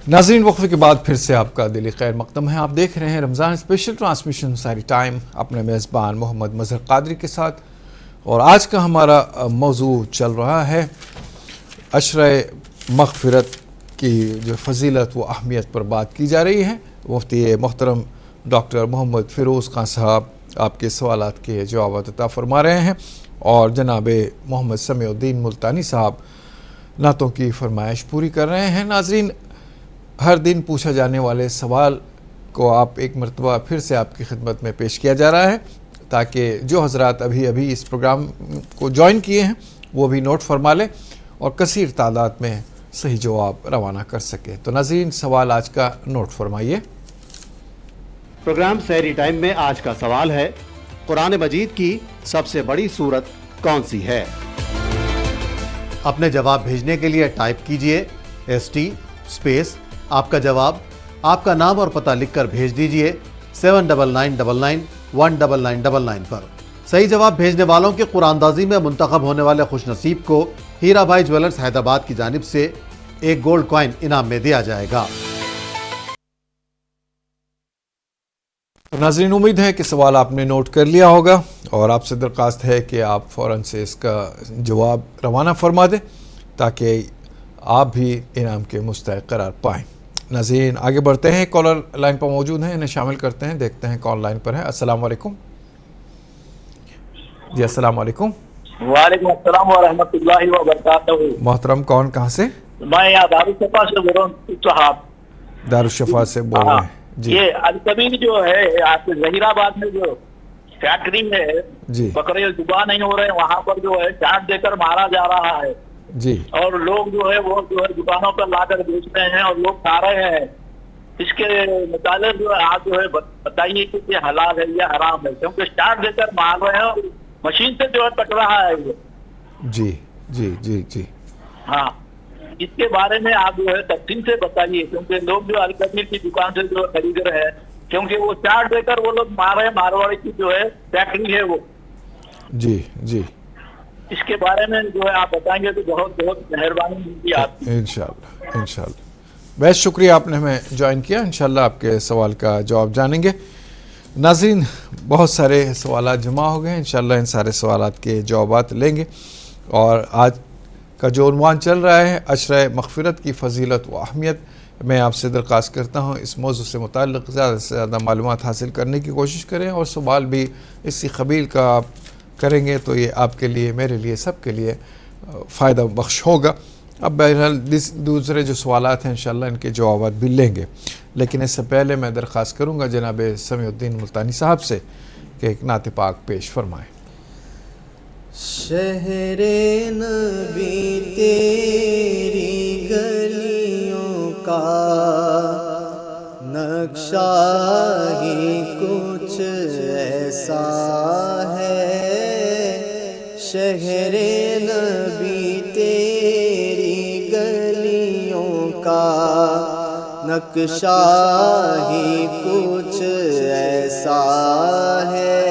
नाज़रीन, वक्फे के बाद फिर से आपका दिली खैर मकदम है। आप देख रहे हैं रमज़ान स्पेशल ट्रांसमिशन सारी टाइम अपने मेज़बान मोहम्मद मज़हर क़ादरी के साथ, और आज का हमारा मौजू चल रहा है अशरे मग़फ़िरत की जो फ़जीलत व अहमियत पर बात की जा रही है। मुफ्ती मोहतरम डॉक्टर मोहम्मद फ़िरोज़ खान साहब आपके सवालात के जवाब अता फ़रमा रहे हैं, और जनाब मोहम्मद समीउद्दीन मुल्तानी साहब नातों की फरमाइश पूरी कर रहे हैं। नाज़रीन, हर दिन पूछा जाने वाले सवाल को आप एक मरतबा फिर से आपकी खिदमत में पेश किया जा रहा है, ताकि जो हज़रात अभी इस प्रोग्राम को ज्वाइन किए हैं वो भी नोट फरमा लें और कसीर तादाद में सही जवाब रवाना कर सके। तो नाज़रीन, सवाल आज का नोट फरमाइए। प्रोग्राम सहरी टाइम में आज का सवाल है, कुरान मजीद की सबसे बड़ी सूरत कौन सी है? अपने जवाब भेजने के लिए टाइप कीजिए ST स्पेस आपका जवाब, आपका नाम और पता लिखकर भेज दीजिए 7999119999 पर। सही जवाब भेजने वालों के कुरानदाजी में मुंतखब होने वाले खुशनसीब को हीरा भाई ज्वेलर्स हैदराबाद की जानिब से एक गोल्ड कॉइन इनाम में दिया जाएगा। नाज़रीन, उम्मीद है कि सवाल आपने नोट कर लिया होगा, और आपसे दरख्वास्त है कि आप फ़ौरन से इसका जवाब रवाना फरमा दें ताकि आप भी इनाम के मुस्तहिक़ करार पाएँ। नाज़रीन, आगे बढ़ते हैं। कॉलर लाइन पर मौजूद हैं, इन्हें शामिल करते हैं, देखते हैं कौन लाइन पर है। अस्सलाम वालेकुम जी। अस्सलाम वालेकुम। वालेकुम अस्सलाम व रहमतुल्लाहि व बरकातहू। मोहतरम, कौन कहाँ से? मैं यहाँ दारुशफ़ा से बोल रहा हूँ साहब। दारुशफ़ा से बोल रहे हैं जी। ये अलकबीर जो है आपके ज़हीराबाद में जो फैक्ट्री है जी, बकरे जुबा नहीं हो रहे, वहाँ पर जो है चाट देकर मारा जा रहा है जी, और लोग जो है वो जो है दुकानों पर लाकर बेच रहे हैं और लोग खा रहे हैं। इसके मुताबिक जो है आप जो है बताइए कि ये हलाल है या हराम है, क्योंकि चाट देकर मार रहे हैं और मशीन से जो है कट रहा है ये। जी जी जी जी हाँ, इसके बारे में आप जो है तफसील से बताइए, क्योंकि लोग जो अलकबीर की दुकान से जो खरीद रहे हैं, क्योंकि वो चाट देकर वो लोग मार रहे हैं, मारवाड़ी की जो है फैक्ट्री है वो। जी जी, इसके बारे में जो है आप बताएंगे तो बहुत बहुत मेहरबानी होगी आपकी। इंशाल्लाह इंशाल्लाह। बहुत शुक्रिया, आपने हमें ज्वाइन किया। इंशाल्लाह आपके सवाल का जवाब जानेंगे। नाज़रीन, बहुत सारे सवालात जमा हो गए हैं, इंशाल्लाह इन सारे सवालात के जवाबात लेंगे। और आज का जो उन्वान चल रहा है अशरे मग़फ़िरत की फ़जीलत व अहमियत, मैं आपसे दरख्वास्त करता हूँ इस मौजू से मुताल्लिक़ ज़्यादा से ज़्यादा मालूमात हासिल करने की कोशिश करें, और सवाल भी इसी क़बील का आप करेंगे तो ये आपके लिए, मेरे लिए, सब के लिए फ़ायदा बख्श होगा। अब बहरहाल दूसरे जो सवालात हैं इंशाल्लाह इनके जवाब भी लेंगे, लेकिन इससे पहले मैं दरख्वास्त करूँगा जनाब समीउद्दीन मुल्तानी साहब से कि एक नात पाक पेश फरमाएँ। शहरे नबी तेरी गलियों का नक्शा ही कुछ ऐसा है, शहरे नबी तेरी गलियों का नक्शा ही कुछ ऐसा है,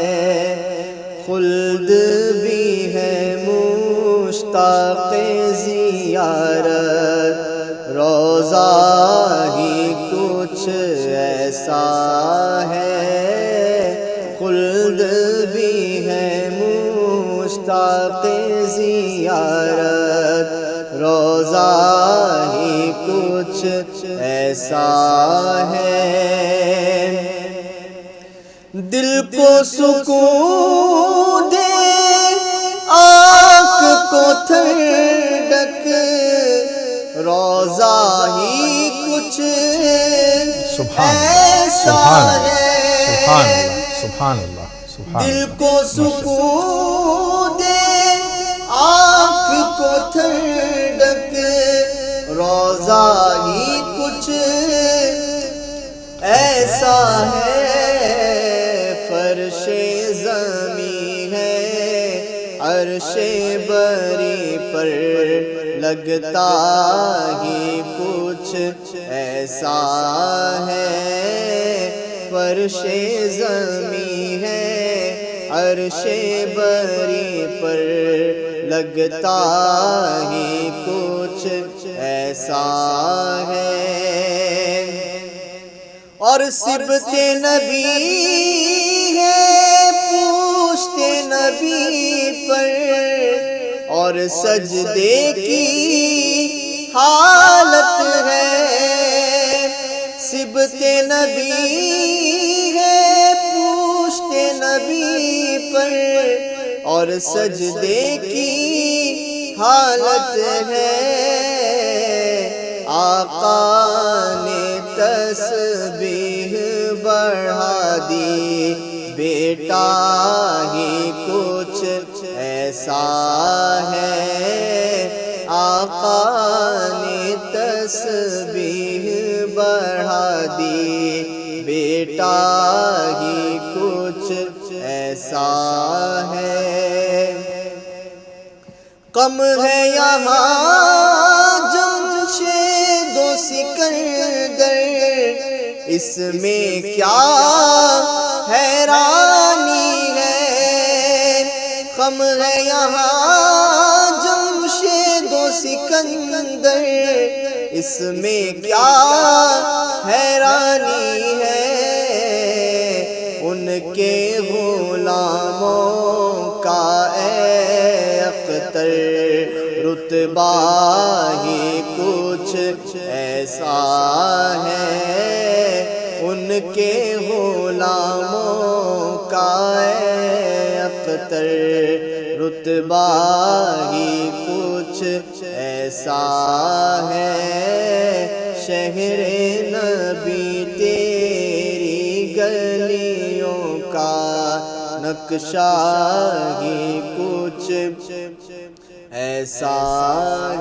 खुल्द भी है मुश्ताक़े ज़ियारत, रोज़ा ही कुछ ऐसा है, खुल्द भी है मुश्ताक़े ज़ियारत, रोज़ा ही कुछ ऐसा है, दिल को सुकून दे आँख को ठंडक, रोज़ा ही कुछ ऐसा है, सुभान अल्लाह, दिल को सुकून दे आँख को ठंडक, रोज़ा ही कुछ ऐसा है, फर्शे ज़मी है अर्शे बरी पर लगता ही कुछ ऐसा है, फर्शे ज़मी है अर्शे बरी पर लगता ही कुछ ایسا ہے، اور صبت نبی ہے پوچھتے نبی پر، اور سجدے کی حالت ہے، صبت نبی ہے پوچھتے نبی پر، اور سجدے کی حالت ہے، آقا نے تسبیح بڑھا دی، بیٹا ہی کچھ ایسا ہے، آقا نے تسبیح بڑھا دی، بیٹا ہی کچھ ایسا ہے، غم ہے یہاں جمشید و سکندر، اس میں کیا حیرانی ہے، غم ہے یہاں جمشید و سکندر، اس میں کیا حیرانی ہے، ان کے غلاموں کا اختر رتبہ ہی کچھ ایسا ہے، ان کے غلاموں کا اختر رتبہ ہی کچھ ایسا ہے، شہر نبی تیری گلیوں کا نقشہ ہی کچھ ایسا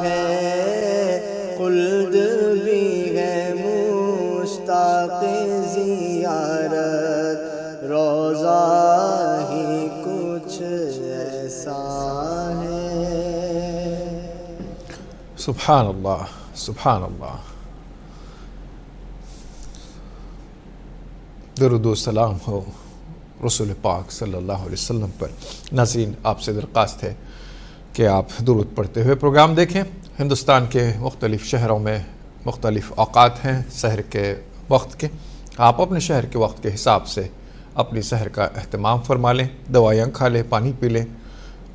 ہے، خلد بھی ہے مشتاق زیارت، روضہ ہی کچھ ایسا ہے۔ سبحان اللہ، سبحان اللہ، درود و سلام ہو رسول پاک صلی اللہ علیہ وسلم پر۔ ناظرین، آپ سے درخواست ہے کہ آپ درود پڑھتے ہوئے پروگرام دیکھیں۔ ہندوستان کے مختلف شہروں میں مختلف اوقات ہیں سحر کے وقت کے، آپ اپنے شہر کے وقت کے حساب سے اپنی سحر کا اہتمام فرما لیں، دوائیاں کھا لیں، پانی پی لیں،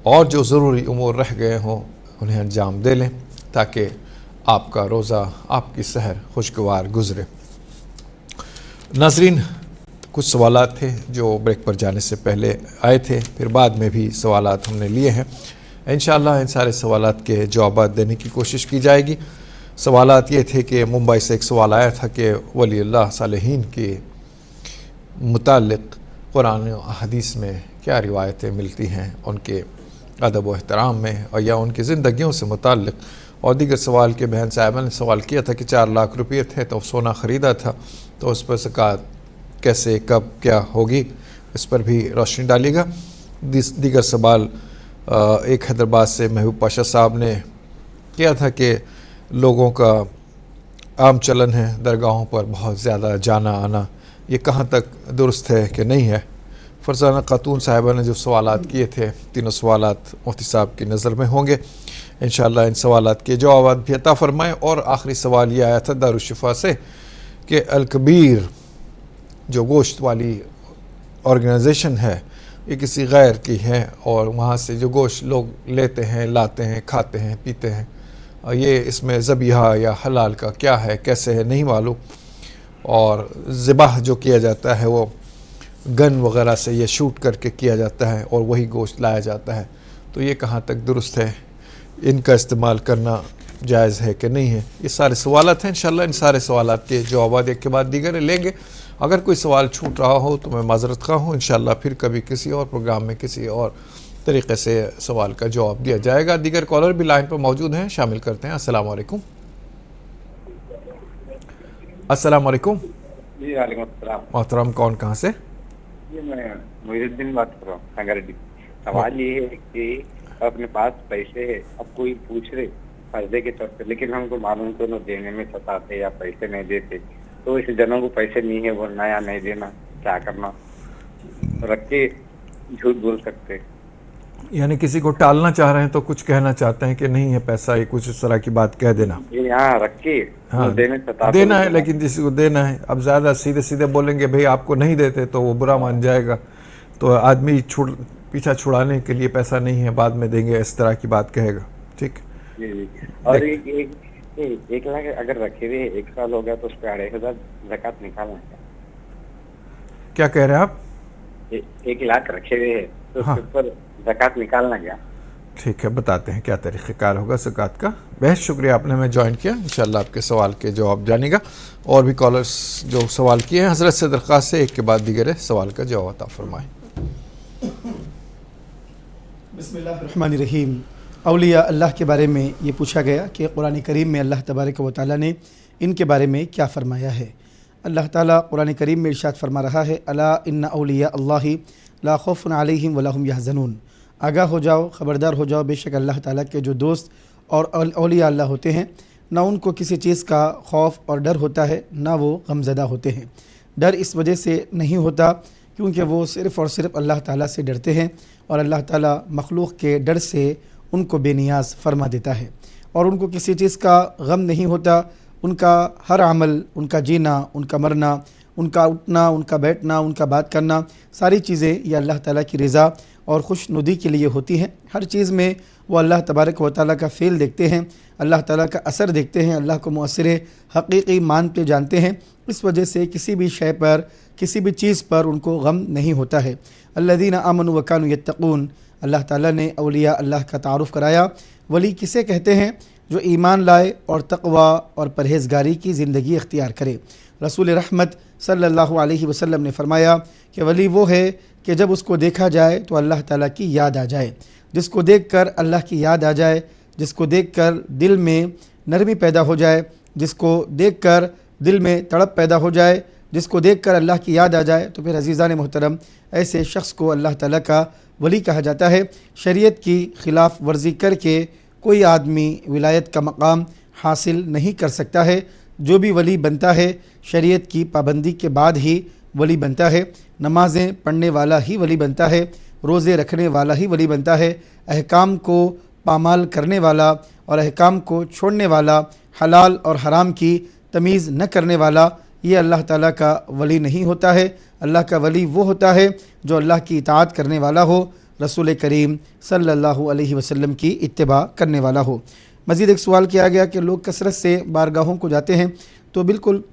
اور جو ضروری امور رہ گئے ہوں انہیں انجام دے لیں تاکہ آپ کا روزہ، آپ کی سحر خوشگوار گزرے۔ ناظرین، کچھ سوالات تھے جو بریک پر جانے سے پہلے آئے تھے، پھر بعد میں بھی سوالات ہم نے لیے ہیں، انشاءاللہ ان سارے سوالات کے جوابات دینے کی کوشش کی جائے گی۔ سوالات یہ تھے کہ ممبئی سے ایک سوال آیا تھا کہ ولی اللہ صالحین کے متعلق قرآن و حدیث میں کیا روایتیں ملتی ہیں ان کے ادب و احترام میں، اور یا ان کی زندگیوں سے متعلق، اور دیگر سوال کے بہن صاحبہ نے سوال کیا تھا کہ 4 لاکھ روپے تھے تو سونا خریدا تھا تو اس پر زکوٰۃ کیسے، کب، کیا ہوگی، اس پر بھی روشنی ڈالیے گا۔ دیگر سوال ایک حیدرآباد سے محبوب پاشا صاحب نے کیا تھا کہ لوگوں کا عام چلن ہے درگاہوں پر بہت زیادہ جانا آنا، یہ کہاں تک درست ہے کہ نہیں ہے۔ فرزانہ خاتون صاحبہ نے جو سوالات کیے تھے، تینوں سوالات مفتی صاحب کی نظر میں ہوں گے، انشاءاللہ ان سوالات کے جوابات بھی عطا فرمائیں۔ اور آخری سوال یہ آیا تھا دارالشفا سے کہ الکبیر جو گوشت والی آرگنائزیشن ہے یہ کسی غیر کی ہے، اور وہاں سے جو گوشت لوگ لیتے ہیں، لاتے ہیں، کھاتے ہیں، پیتے ہیں، اور یہ اس میں ذبیحہ یا حلال کا کیا ہے، کیسے ہے، نہیں معلوم، اور ذبح جو کیا جاتا ہے وہ گن وغیرہ سے یہ شوٹ کر کے کیا جاتا ہے اور وہی گوشت لایا جاتا ہے، تو یہ کہاں تک درست ہے، ان کا استعمال کرنا جائز ہے کہ نہیں ہے۔ یہ سارے سوالات ہیں، انشاءاللہ ان سارے سوالات کے جوابات ایک کے بعد دیگر لیں گے۔ اگر کوئی سوال چھوٹ رہا ہو تو میں معذرت خواہ ہوں، انشاءاللہ پھر کبھی کسی اور پروگرام میں کسی اور طریقے سے سوال کا جواب دیا جائے گا۔ دیگر کالر بھی لائن پر موجود ہیں، شامل کرتے ہیں۔ السلام علیکم۔ السلام علیکم۔ جی وعلیکم السلام۔ محترم، کون کہاں سے؟ جی میں محی الدین بات کر رہا ہوں سنگریڈی۔ سوال یہ ہے کہ اپنے پاس پیسے ہے، اب کوئی پوچھ رہے قرضے کے طور پہ، لیکن ہم کو معلوم تو نہ دینے میں ستاتے یا پیسے نہیں دیتے، تو اس جنوں کو پیسے نہیں ہے بولنا یا نہیں دینا، کیا کرنا؟ رکھ کے جھوٹ بول سکتے؟ यानी किसी को टालना चाह रहे हैं तो कुछ कहना चाहते हैं कि नहीं है पैसा, ये कुछ इस तरह की बात कह देना। ये यहाँ रख के हाँ, देने सताते देना है, हैं। लेकिन किसी को देना है। अब ज़्यादा सीधे सीधे बोलेंगे भाई आपको नहीं देते तो वो बुरा मान जाएगा, तो आदमी पीछा छुड़ाने के लिए पैसा नहीं है बाद में देंगे, इस तरह की बात कहेगा। ठीक। जी जी। और एक लाख अगर रखे हुए 1 साल हो गया तो उस पर 2,500 ज़कात निकालना है। क्या कह रहे हैं आप? 1 लाख रखे हुए है तो हाँ। उसके ऊपर ज़कात निकालना क्या? ठीक है, बताते हैं क्या तरीक़ेकार होगा ज़कात का। बेहद शुक्रिया आपने हमें ज्वाइन किया। इंशाल्लाह आपके सवाल के जवाब जानेगा। और भी कॉलर्स जो सवाल किए हैं हज़रत से दरख्वास्त है एक के बाद दीगर सवाल का जवाब अता फरमाएँ। बिस्मिल्लाहिर्रहमानिर्रहीम। औलिया अल्लाह के बारे में ये पूछा गया कि कुरान करीम में अल्लाह तबारक व तआला ने इनके बारे में क्या फ़रमाया है। अल्लाह ताला कुरान करीम में इरशाद फरमा रहा है, अला इन्ना औलिया अल्लाहि ला खौफुन अलैहिम वला हुम यहज़नून। आगाह हो जाओ, ख़बरदार हो जाओ, बेशक अल्लाह ताला के जो दोस्त और औलिया अल्लाह होते हैं, ना उनको किसी चीज़ का खौफ और डर होता है, ना वो गमज़दा होते हैं। डर इस वजह से नहीं होता क्योंकि वो सिर्फ़ और सिर्फ अल्लाह ताला से डरते हैं और अल्लाह ताला मखलूक़ के डर से उनको बेनियाज़ फरमा देता है और उनको किसी चीज़ का गम नहीं होता। उनका हर अमल, उनका जीना, उनका मरना, उनका उठना, उनका बैठना, उनका बात करना, सारी चीज़ें ये अल्लाह ताला की रज़ा और खुशनुदी के लिए होती हैं। हर चीज़ में वो अल्लाह तबारक व तआला का फ़ेल देखते हैं, अल्लाह ताला का असर देखते हैं, अल्लाह को मुअस्सिर हकीकी मानते जानते हैं। इस वजह से किसी भी शय पर, किसी भी चीज़ पर उनको गम नहीं होता है। अल्लज़ीना आमनू व कानू यत्तक़ून। अल्लाह ताला ने औलिया अल्लाह का तारुफ़ कराया। वली किसे कहते हैं? जो ईमान लाए और तक़वा और परहेज़गारी की ज़िंदगी इख्तियार करे। रसूल रहमत सल्लल्लाहु अलैहि वसल्लम ने फ़रमाया कि वली वो है कि जब उसको देखा जाए तो अल्लाह ताला की याद आ जाए। जिसको देखकर अल्लाह की याद आ जाए, जिसको देखकर दिल में नरमी पैदा हो जाए, जिसको देखकर दिल में तड़प पैदा हो जाए, जिसको देखकर अल्लाह की याद आ जाए, तो फिर अज़ीज़ान मोहतरम ऐसे शख्स को अल्लाह ताला का वली कहा जाता है। शरीयत की ख़िलाफ़ वर्जी करके कोई आदमी विलायत का मकाम हासिल नहीं कर सकता है। जो भी वली बनता है शरीयत की पाबंदी के बाद ही वली बनता है। नमाज़ें पढ़ने वाला ही वली बनता है, रोज़े रखने वाला ही वली बनता है, अहकाम को पामाल करने वाला और अहकाम को छोड़ने वाला, हलाल और हराम की तमीज़ न करने वाला, ये अल्लाह ताला का वली नहीं होता है। अल्लाह का वली वो होता है जो अल्लाह की इताअत करने वाला हो, रसूल करीम सल्लल्लाहु अलैहि वसल्लम की इत्तिबा करने वाला हो। मज़ीद एक सवाल किया गया कि लोग कसरत से बारगाहों को जाते हैं, तो बिल्कुल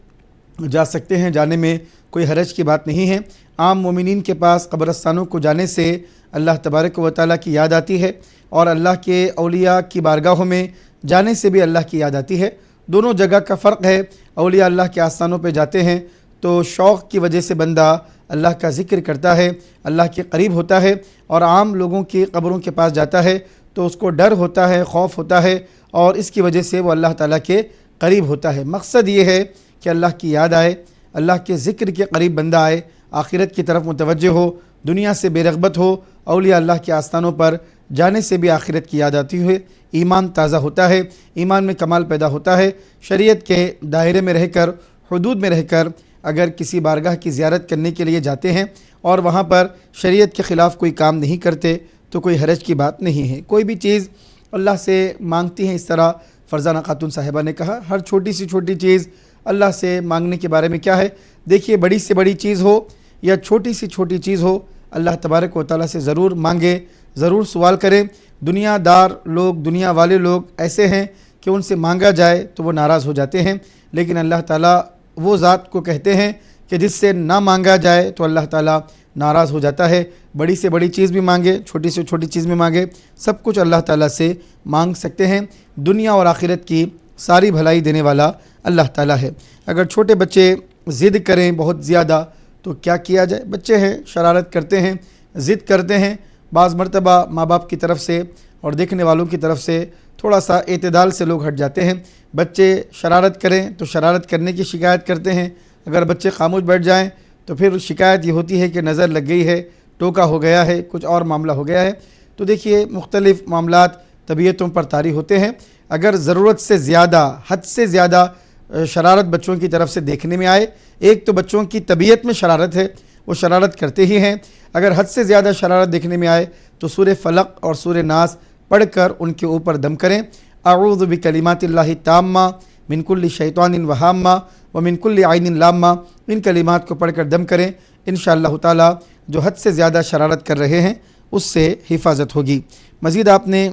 जा सकते हैं, जाने में कोई हरज की बात नहीं है। आम मोमिनीन के पास कब्रस्तानों को जाने से अल्लाह तबारक व तआला की याद आती है और अल्लाह के औलिया की बारगाहों में जाने से भी अल्लाह की याद आती है। दोनों जगह का फ़र्क है। औलिया अल्लाह के आस्थानों पे जाते हैं तो शौक़ की वजह से बंदा अल्लाह का ज़िक्र करता है, अल्लाह के करीब होता है, और आम लोगों की कब्रों के पास जाता है तो उसको डर होता है, खौफ होता है, और इसकी वजह से वो अल्लाह ताला के करीब होता है। मकसद ये है कि अल्लाह की याद आए, अल्लाह के ज़िक्र के करीब बंदा आए, आखिरत की तरफ मुतवज्जह हो, दुनिया से बेरग़बत हो। औलिया अल्लाह के आस्थानों पर जाने से भी आखिरत की याद आती है, ईमान ताज़ा होता है, ईमान में कमाल पैदा होता है। शरीयत के दायरे में रहकर, हुदूद में रहकर अगर किसी बारगाह की ज़ियारत करने के लिए जाते हैं और वहाँ पर शरीयत के ख़िलाफ़ कोई काम नहीं करते तो कोई हरज की बात नहीं है। कोई भी चीज़ अल्लाह से मांगती हैं, इस तरह फ़रज़ाना खातून साहिबा ने कहा, हर छोटी सी छोटी चीज़ अल्लाह से मांगने के बारे में क्या है। देखिए, बड़ी से बड़ी चीज़ हो या छोटी सी छोटी चीज़ हो, अल्लाह तबारक व तआला से ज़रूर मांगे, ज़रूर सवाल करें। दुनियादार लोग, दुनिया वाले लोग ऐसे हैं कि उनसे मांगा जाए तो वो नाराज़ हो जाते हैं, लेकिन अल्लाह ताला वो ज़ात को कहते हैं कि जिससे ना मांगा जाए तो अल्लाह ताला नाराज़ हो जाता है। बड़ी से बड़ी चीज़ भी मांगे, छोटी से छोटी चीज़ भी मांगे, सब कुछ अल्लाह ताला से मांग सकते हैं। दुनिया और आखिरत की सारी भलाई देने वाला अल्लाह ताला है। अगर छोटे बच्चे ज़िद करें बहुत ज़्यादा तो क्या किया जाए? बच्चे हैं, शरारत करते हैं, ज़िद करते हैं, बाज़ मरतबा माँ बाप की तरफ से और देखने वालों की तरफ से थोड़ा सा एतदाल से लोग हट जाते हैं। बच्चे शरारत करें तो शरारत करने की शिकायत करते हैं, अगर बच्चे खामोश बैठ जाएं तो फिर शिकायत ये होती है कि नज़र लग गई है, टोका हो गया है, कुछ और मामला हो गया है। तो देखिए, मुख्तलिफ़ मामलात तबीयतों पर तारी होते हैं। अगर ज़रूरत से ज़्यादा, हद से ज़्यादा शरारत बच्चों की तरफ से देखने में आए, एक तो बच्चों की तबीयत में शरारत है, वो शरारत करते ही हैं। अगर हद से ज़्यादा शरारत देखने में आए تو سورہ فلق اور سورہ ناس پڑھ کر ان کے اوپر دم کریں۔ اعوذ بکلمات اللہ التامہ من کل شیطان وہامہ ومن کل عین لامہ، ان کلمات کو پڑھ کر دم کریں۔ انشاءاللہ تعالی جو حد سے زیادہ شرارت کر رہے ہیں اس سے حفاظت ہوگی۔ مزید آپ نے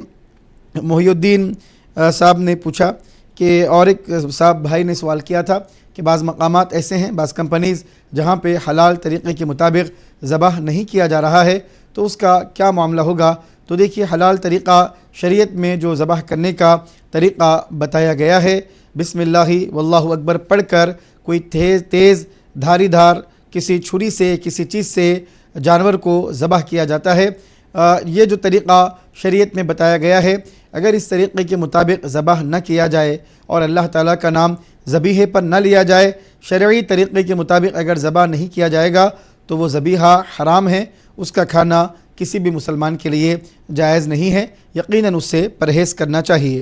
محی الدین صاحب نے پوچھا کہ، اور ایک صاحب بھائی نے سوال کیا تھا کہ بعض مقامات ایسے ہیں، بعض کمپنیز جہاں پہ حلال طریقے کے مطابق ذبح نہیں کیا جا رہا ہے تو اس کا کیا معاملہ ہوگا؟ تو دیکھیے، حلال طریقہ شریعت میں جو ذبح کرنے کا طریقہ بتایا گیا ہے، بسم اللہ واللہ اکبر پڑھ کر کوئی تیز دھاری دھار کسی چھری سے کسی چیز سے جانور کو ذبح کیا جاتا ہے۔ یہ جو طریقہ شریعت میں بتایا گیا ہے، اگر اس طریقے کے مطابق ذبح نہ کیا جائے اور اللہ تعالیٰ کا نام ذبیحے پر نہ لیا جائے، شرعی طریقے کے مطابق اگر ذبح نہیں کیا جائے گا تو وہ ذبیحہ حرام ہے، اس کا کھانا کسی بھی مسلمان کے لیے جائز نہیں ہے، یقیناً اس سے پرہیز کرنا چاہیے۔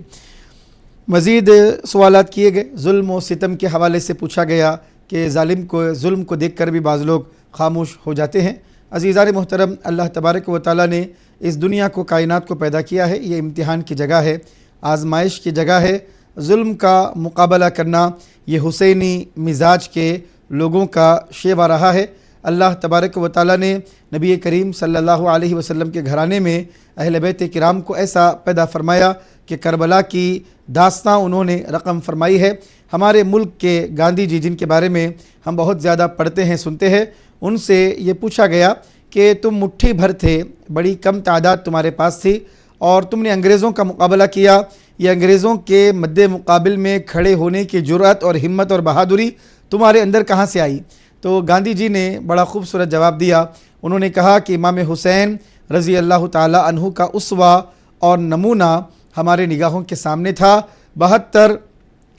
مزید سوالات کیے گئے، ظلم و ستم کے حوالے سے پوچھا گیا کہ ظلم کو دیکھ کر بھی بعض لوگ خاموش ہو جاتے ہیں۔ عزیزان محترم، اللہ تبارک و تعالیٰ نے اس دنیا کو، کائنات کو پیدا کیا ہے، یہ امتحان کی جگہ ہے، آزمائش کی جگہ ہے۔ ظلم کا مقابلہ کرنا یہ حسینی مزاج کے لوگوں کا شیوا رہا ہے۔ اللہ تبارک و تعالیٰ نے نبی کریم صلی اللہ علیہ وسلم کے گھرانے میں اہل بیت کرام کو ایسا پیدا فرمایا کہ کربلا کی داستاں انہوں نے رقم فرمائی ہے۔ ہمارے ملک کے گاندھی جی، جن کے بارے میں ہم بہت زیادہ پڑھتے ہیں، سنتے ہیں، ان سے یہ پوچھا گیا کہ تم مٹھی بھر تھے، بڑی کم تعداد تمہارے پاس تھی، اور تم نے انگریزوں کا مقابلہ کیا، یہ انگریزوں کے مد مقابل میں کھڑے ہونے کی جرأت اور ہمت اور بہادری تمہارے اندر کہاں سے آئی؟ تو گاندھی جی نے بڑا خوبصورت جواب دیا۔ انہوں نے کہا کہ امام حسین رضی اللہ تعالی عنہ کا اسوہ اور نمونہ ہمارے نگاہوں کے سامنے تھا۔ 72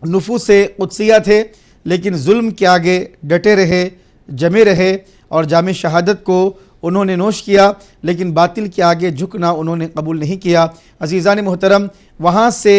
نفوس قدسیہ تھے، لیکن ظلم کے آگے ڈٹے رہے، جمے رہے، اور جام شہادت کو انہوں نے نوش کیا، لیکن باطل کے آگے جھکنا انہوں نے قبول نہیں کیا۔ عزیزان محترم، وہاں سے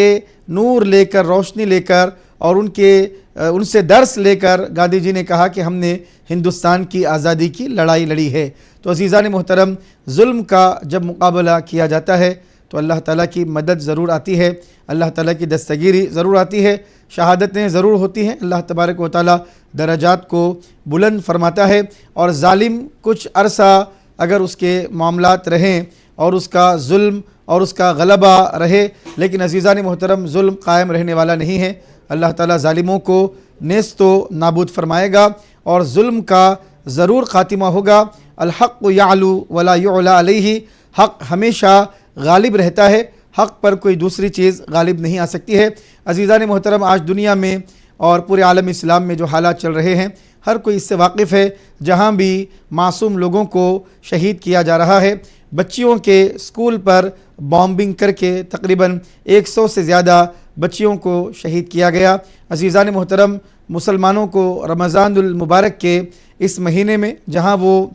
نور لے کر، روشنی لے کر، اور ان سے درس لے کر گاندھی جی نے کہا کہ ہم نے ہندوستان کی آزادی کی لڑائی لڑی ہے۔ تو عزیزان محترم، ظلم کا جب مقابلہ کیا جاتا ہے تو اللہ تعالیٰ کی مدد ضرور آتی ہے، اللہ تعالیٰ کی دستگیری ضرور آتی ہے، شہادتیں ضرور ہوتی ہیں، اللہ تبارک و تعالیٰ درجات کو بلند فرماتا ہے۔ اور ظالم کچھ عرصہ اگر اس کے معاملات رہیں اور اس کا ظلم اور اس کا غلبہ رہے، لیکن عزیزان محترم، ظلم قائم رہنے والا نہیں ہے۔ اللہ تعالیٰ ظالموں کو نیست و نابود فرمائے گا اور ظلم کا ضرور خاتمہ ہوگا۔ الحق یعلو ولا یعلی علیہ، حق ہمیشہ غالب رہتا ہے، حق پر کوئی دوسری چیز غالب نہیں آ سکتی ہے۔ عزیزان محترم، آج دنیا میں اور پورے عالم اسلام میں جو حالات چل رہے ہیں، ہر کوئی اس سے واقف ہے، جہاں بھی معصوم لوگوں کو شہید کیا جا رہا ہے۔ بچیوں کے اسکول پر بامبنگ کر کے تقریباً 100 سے زیادہ بچیوں کو شہید کیا گیا۔ عزیزان محترم، مسلمانوں کو رمضان المبارک کے اس مہینے میں، جہاں وہ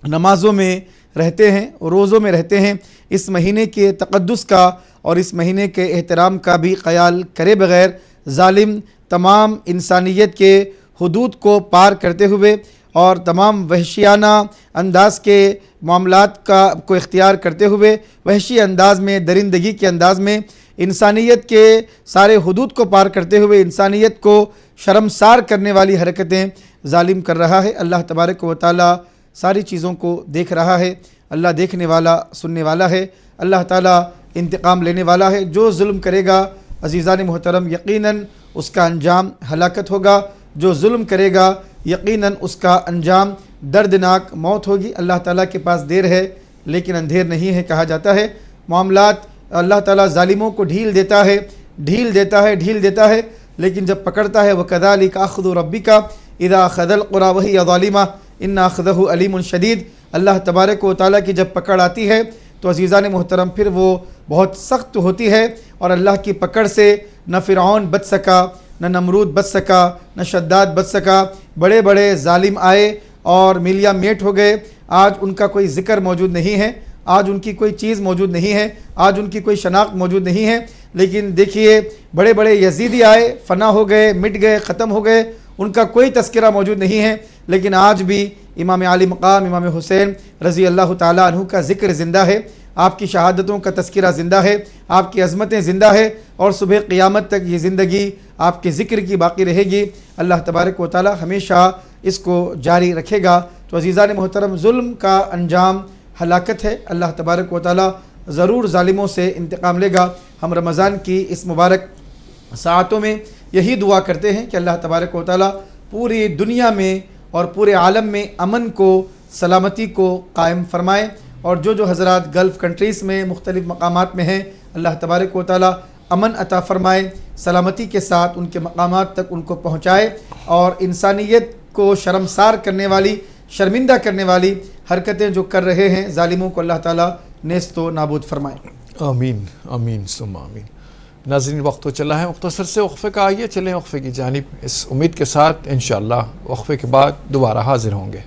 نمازوں میں رہتے ہیں، روزوں میں رہتے ہیں، اس مہینے کے تقدس کا اور اس مہینے کے احترام کا بھی خیال کرے بغیر ظالم تمام انسانیت کے حدود کو پار کرتے ہوئے اور تمام وحشیانہ انداز کے معاملات کو اختیار کرتے ہوئے، وحشی انداز میں، درندگی کے انداز میں، انسانیت کے سارے حدود کو پار کرتے ہوئے انسانیت کو شرمسار کرنے والی حرکتیں ظالم کر رہا ہے۔ اللہ تبارک و تعالی ساری چیزوں کو دیکھ رہا ہے، اللہ دیکھنے والا، سننے والا ہے، اللہ تعالیٰ انتقام لینے والا ہے۔ جو ظلم کرے گا عزیزان محترم، یقیناً اس کا انجام ہلاکت ہوگا، جو ظلم کرے گا یقیناً اس کا انجام دردناک موت ہوگی۔ اللہ تعالیٰ کے پاس دیر ہے لیکن اندھیر نہیں ہے، کہا جاتا ہے۔ معاملات اللہ تعالیٰ ظالموں کو ڈھیل دیتا ہے، لیکن جب پکڑتا ہے، وَكَذَلِكَ أَخْذُ رَبِّكَ إِذَا أَخَذَ الْقُرَىٰ وَهِيَ ظَالِمَةٌ إِنَّ أَخْذَهُ أَلِيمٌ شَدِيدٌ۔ اللہ تبارک و تعالیٰ کی جب پکڑ آتی ہے تو عزیزان محترم پھر وہ بہت سخت ہوتی ہے، اور اللہ کی پکڑ سے نہ فرعون بچ سکا، نہ نمرود بچ سکا، نہ شداد بچ سکا۔ بڑے بڑے ظالم آئے اور میلیا میٹ ہو گئے، آج ان کا کوئی ذکر موجود نہیں ہے، آج ان کی کوئی چیز موجود نہیں ہے، آج ان کی کوئی شناخت موجود نہیں ہے۔ لیکن دیکھیے، بڑے بڑے یزیدی آئے، فنا ہو گئے، مٹ گئے، ختم ہو گئے، ان کا کوئی تذکرہ موجود نہیں ہے، لیکن آج بھی امام علی مقام امام حسین رضی اللہ تعالیٰ عنہ کا ذکر زندہ ہے۔ آپ کی شہادتوں کا تذکرہ زندہ ہے، آپ کی عظمتیں زندہ ہے، اور صبح قیامت تک یہ زندگی آپ کے ذکر کی باقی رہے گی۔ اللہ تبارک و تعالی ہمیشہ اس کو جاری رکھے گا۔ تو عزیزان محترم، ظلم کا انجام ہلاکت ہے۔ اللہ تبارک و تعالی ضرور ظالموں سے انتقام لے گا۔ ہم رمضان کی اس مبارک ساعتوں میں یہی دعا کرتے ہیں کہ اللہ تبارک و تعالی پوری دنیا میں اور پورے عالم میں امن کو، سلامتی کو قائم فرمائے، اور جو حضرات گلف کنٹریز میں مختلف مقامات میں ہیں، اللہ تبارک و تعالی امن عطا فرمائے، سلامتی کے ساتھ ان کے مقامات تک ان کو پہنچائے، اور انسانیت کو شرمسار کرنے والی، شرمندہ کرنے والی حرکتیں جو کر رہے ہیں ظالموں کو اللہ تعالی نیست و نابود فرمائے۔ آمین آمین ثم آمین۔ ناظرین، وقت تو چلا ہے مختصر سے وقفے کا، آئیے چلیں وقفے کی جانب، اس امید کے ساتھ انشاءاللہ وقفے کے بعد دوبارہ حاضر ہوں گے۔